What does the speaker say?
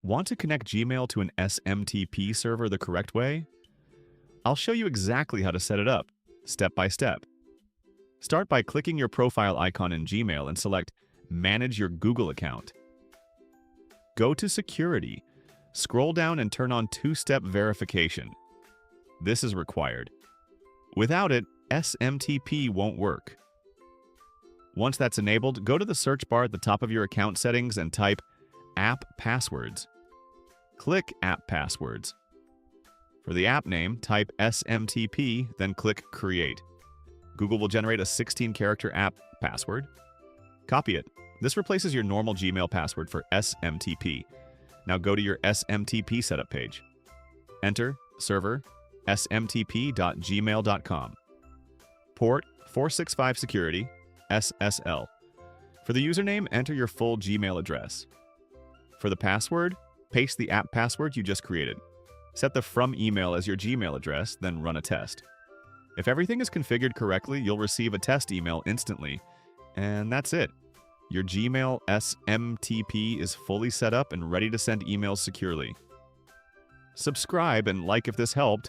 Want to connect Gmail to an SMTP server the correct way? I'll show you exactly how to set it up, step by step. Start by clicking your profile icon in Gmail and select Manage your Google account. Go to Security. Scroll down and turn on two-step verification. This is required. Without it, SMTP won't work. Once that's enabled, go to the search bar at the top of your account settings and type App Passwords. Click App Passwords. For the app name, type SMTP, then click Create. Google will generate a 16-character app password. Copy it. This replaces your normal Gmail password for SMTP. Now go to your SMTP setup page. Enter server smtp.gmail.com. Port 465 security SSL. For the username, enter your full Gmail address. For the password, paste the app password you just created. Set the from email as your Gmail address, then run a test. If everything is configured correctly, you'll receive a test email instantly. And that's it. Your Gmail SMTP is fully set up and ready to send emails securely. Subscribe and like if this helped.